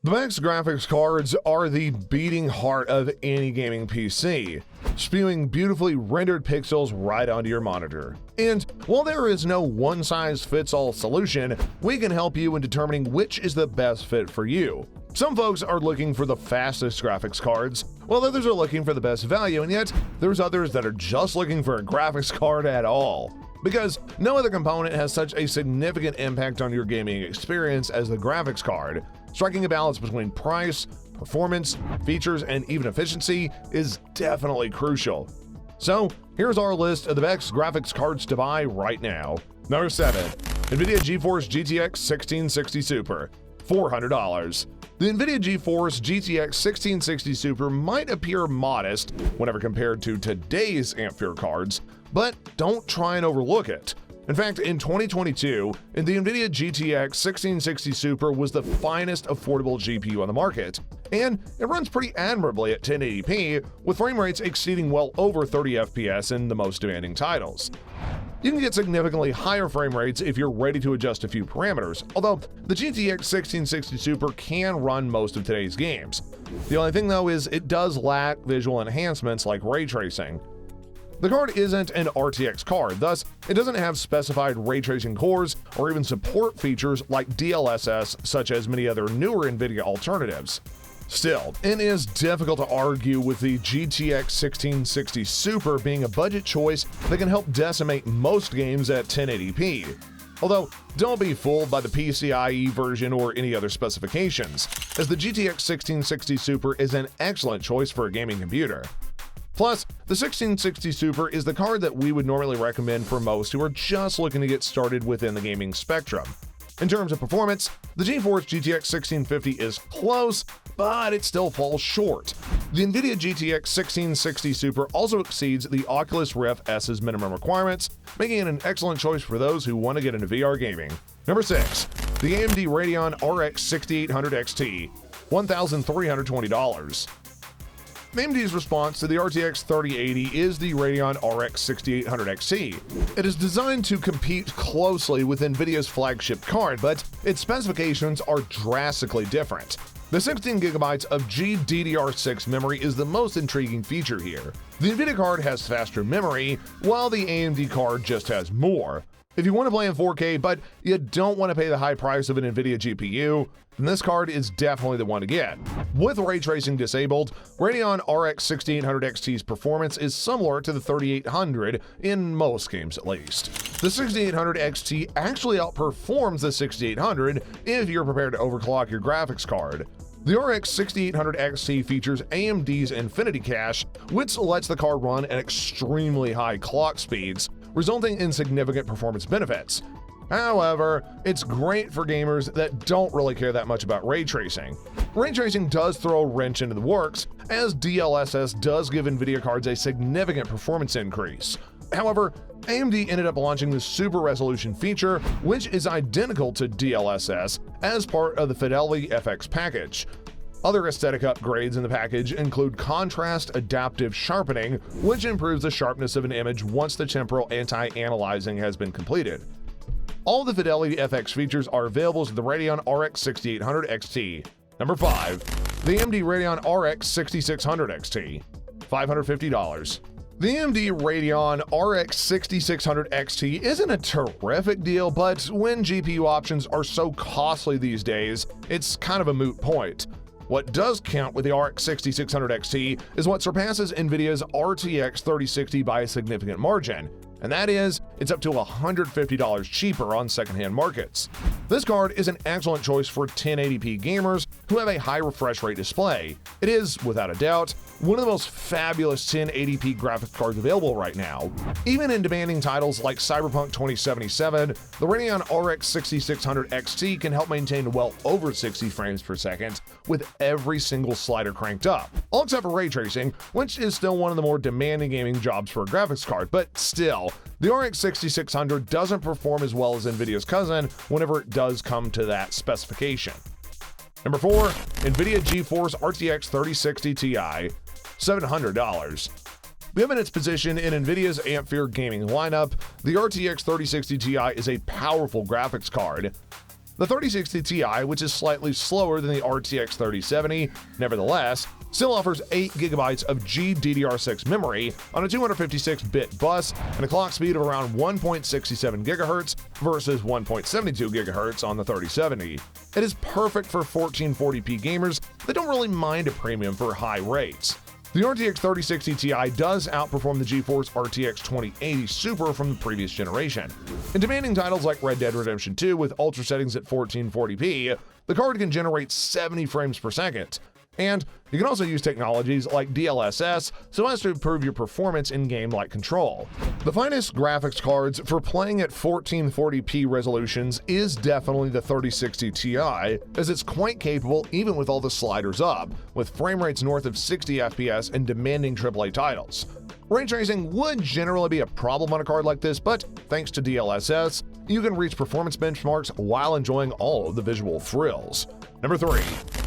The Max graphics cards are the beating heart of any gaming PC, spewing beautifully rendered pixels right onto your monitor. And while there is no one-size-fits-all solution, we can help you in determining which is the best fit for you. Some folks are looking for the fastest graphics cards, while others are looking for the best value, and yet there's others that are just looking for a graphics card at all. Because no other component has such a significant impact on your gaming experience as the graphics card. Striking a balance between price, performance, features, and even efficiency is definitely crucial. So, here's our list of the best graphics cards to buy right now. Number 7. NVIDIA GeForce GTX 1660 Super, $400. The NVIDIA GeForce GTX 1660 Super might appear modest whenever compared to today's Ampere cards, but don't try and overlook it. In fact, in 2022, the NVIDIA GTX 1660 Super was the finest affordable GPU on the market, and it runs pretty admirably at 1080p, with frame rates exceeding well over 30 FPS in the most demanding titles. You can get significantly higher frame rates if you're ready to adjust a few parameters, although the GTX 1660 Super can run most of today's games. The only thing though is it does lack visual enhancements like ray tracing. The card isn't an RTX card, thus it doesn't have specified ray tracing cores or even support features like DLSS such as many other newer NVIDIA alternatives. Still, it is difficult to argue with the GTX 1660 Super being a budget choice that can help decimate most games at 1080p. Although, don't be fooled by the PCIe version or any other specifications, as the GTX 1660 Super is an excellent choice for a gaming computer. Plus, the 1660 Super is the card that we would normally recommend for most who are just looking to get started within the gaming spectrum. In terms of performance, the GeForce GTX 1650 is close, but it still falls short. The NVIDIA GTX 1660 Super also exceeds the Oculus Rift S's minimum requirements, making it an excellent choice for those who want to get into VR gaming. Number 6. The AMD Radeon RX 6800 XT, $1,320. AMD's response to the RTX 3080 is the Radeon RX 6800 XT. It is designed to compete closely with NVIDIA's flagship card, but its specifications are drastically different. The 16GB of GDDR6 memory is the most intriguing feature here. The NVIDIA card has faster memory, while the AMD card just has more. If you want to play in 4K, but you don't want to pay the high price of an NVIDIA GPU, then this card is definitely the one to get. With ray tracing disabled, Radeon RX 6800 XT's performance is similar to the 3800 in most games at least. The 6800 XT actually outperforms the 6800 if you're prepared to overclock your graphics card. The RX 6800 XT features AMD's Infinity Cache, which lets the card run at extremely high clock speeds, resulting in significant performance benefits. However, it's great for gamers that don't really care that much about ray tracing. Ray tracing does throw a wrench into the works, as DLSS does give NVIDIA cards a significant performance increase. However, AMD ended up launching the Super Resolution feature, which is identical to DLSS, as part of the Fidelity FX package. Other aesthetic upgrades in the package include contrast adaptive sharpening, which improves the sharpness of an image once the temporal anti-aliasing has been completed. All the Fidelity FX features are available to the Radeon RX 6800 XT. Number 5. The AMD Radeon RX 6600 XT, $550. The AMD Radeon RX 6600 XT isn't a terrific deal, but when GPU options are so costly these days, it's kind of a moot point. What does count with the RX 6600 XT is what surpasses NVIDIA's RTX 3060 by a significant margin, and that is, it's up to $150 cheaper on secondhand markets. This card is an excellent choice for 1080p gamers who have a high refresh rate display. It is, without a doubt, one of the most fabulous 1080p graphics cards available right now. Even in demanding titles like Cyberpunk 2077, the Radeon RX 6600 XT can help maintain well over 60 frames per second with every single slider cranked up, all except for ray tracing, which is still one of the more demanding gaming jobs for a graphics card, but still, the RX 6600 doesn't perform as well as NVIDIA's cousin whenever it does come to that specification. Number 4. NVIDIA GeForce RTX 3060 Ti, $700. Given its position in NVIDIA's Ampere gaming lineup, the RTX 3060 Ti is a powerful graphics card. The 3060 Ti, which is slightly slower than the RTX 3070, nevertheless, still offers 8GB of GDDR6 memory on a 256-bit bus and a clock speed of around 1.67 GHz versus 1.72 GHz on the 3070. It is perfect for 1440p gamers that don't really mind a premium for high rates. The RTX 3060 Ti does outperform the GeForce RTX 2080 Super from the previous generation. In demanding titles like Red Dead Redemption 2 with ultra settings at 1440p, the card can generate 70 frames per second. And you can also use technologies like DLSS so as to improve your performance in-game like Control. The finest graphics cards for playing at 1440p resolutions is definitely the 3060 Ti, as it's quite capable even with all the sliders up, with frame rates north of 60 FPS and demanding AAA titles. Ray tracing would generally be a problem on a card like this, but thanks to DLSS, you can reach performance benchmarks while enjoying all of the visual thrills. Number 3.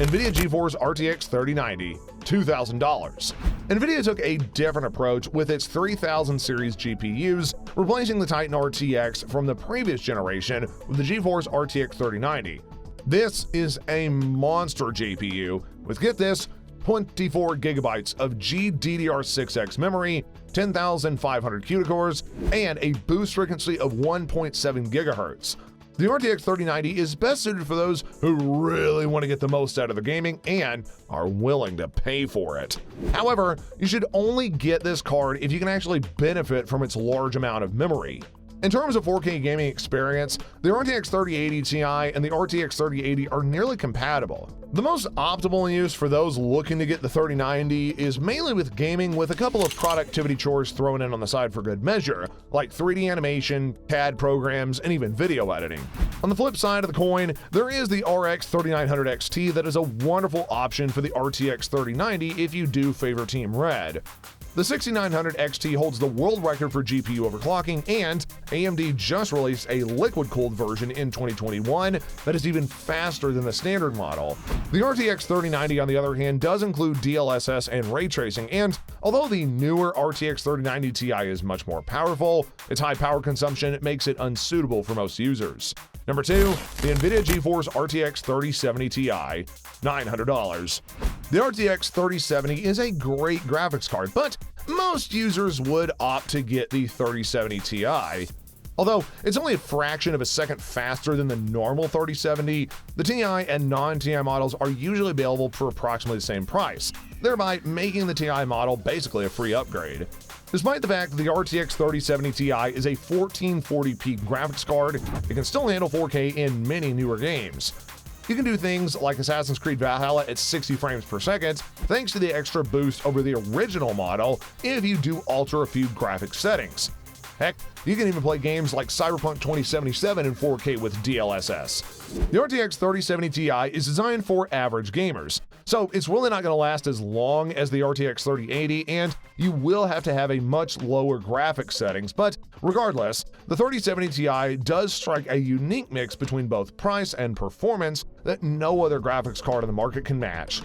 NVIDIA GeForce RTX 3090, $2,000. NVIDIA took a different approach with its 3000 series GPUs, replacing the Titan RTX from the previous generation with the GeForce RTX 3090. This is a monster GPU with, get this, 24 GB of GDDR6X memory, 10,500 CUDA cores, and a boost frequency of 1.7 GHz. The RTX 3090 is best suited for those who really want to get the most out of their gaming and are willing to pay for it. However, you should only get this card if you can actually benefit from its large amount of memory. In terms of 4K gaming experience, the RTX 3080 Ti and the RTX 3080 are nearly compatible. The most optimal use for those looking to get the 3090 is mainly with gaming, with a couple of productivity chores thrown in on the side for good measure, like 3D animation, CAD programs, and even video editing. On the flip side of the coin, there is the RX 3900 XT that is a wonderful option for the RTX 3090 if you do favor Team Red. The 6900 XT holds the world record for GPU overclocking, and AMD just released a liquid-cooled version in 2021 that is even faster than the standard model. The RTX 3090, on the other hand, does include DLSS and ray tracing, and although the newer RTX 3090 Ti is much more powerful, its high power consumption makes it unsuitable for most users. Number 2, the NVIDIA GeForce RTX 3070 Ti, $900. The RTX 3070 is a great graphics card, but most users would opt to get the 3070 Ti. Although it's only a fraction of a second faster than the normal 3070, the Ti and non-Ti models are usually available for approximately the same price, thereby making the Ti model basically a free upgrade. Despite the fact that the RTX 3070 Ti is a 1440p graphics card, it can still handle 4K in many newer games. You can do things like Assassin's Creed Valhalla at 60 frames per second, thanks to the extra boost over the original model if you do alter a few graphic settings. Heck, you can even play games like Cyberpunk 2077 in 4K with DLSS. The RTX 3070 Ti is designed for average gamers, so it's really not going to last as long as the RTX 3080, and you will have to have a much lower graphics settings, but regardless, the 3070 Ti does strike a unique mix between both price and performance that no other graphics card on the market can match.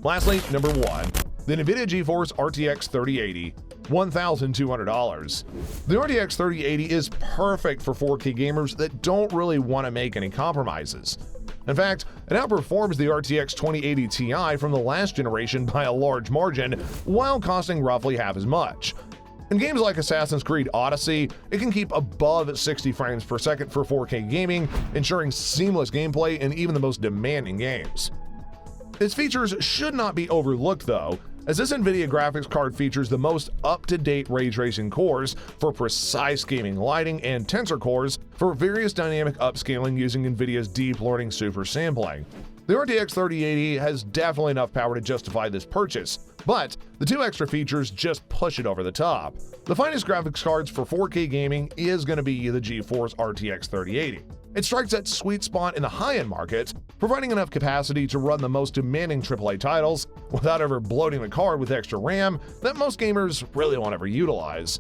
Lastly, number 1, the NVIDIA GeForce RTX 3080, $1,200. The RTX 3080 is perfect for 4K gamers that don't really want to make any compromises. In fact, it outperforms the RTX 2080 Ti from the last generation by a large margin, while costing roughly half as much. In games like Assassin's Creed Odyssey, it can keep above 60 frames per second for 4K gaming, ensuring seamless gameplay in even the most demanding games. Its features should not be overlooked though, as this NVIDIA graphics card features the most up-to-date ray tracing cores for precise gaming lighting and tensor cores for various dynamic upscaling using NVIDIA's deep learning super sampling. The RTX 3080 has definitely enough power to justify this purchase, but the 2 extra features just push it over the top. The finest graphics cards for 4K gaming is going to be the GeForce RTX 3080. It strikes that sweet spot in the high-end market, providing enough capacity to run the most demanding AAA titles without ever bloating the card with extra RAM that most gamers really won't ever utilize.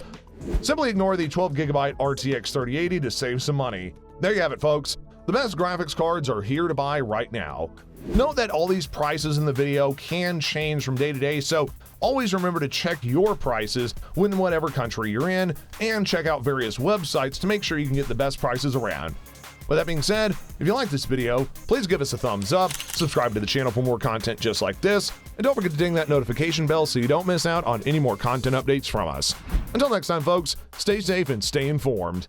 Simply ignore the 12GB RTX 3080 to save some money. There you have it, folks. The best graphics cards are here to buy right now. Note that all these prices in the video can change from day to day, so always remember to check your prices in whatever country you're in, and check out various websites to make sure you can get the best prices around. With that being said, if you like this video, please give us a thumbs up, subscribe to the channel for more content just like this, and don't forget to ding that notification bell so you don't miss out on any more content updates from us. Until next time, folks, stay safe and stay informed.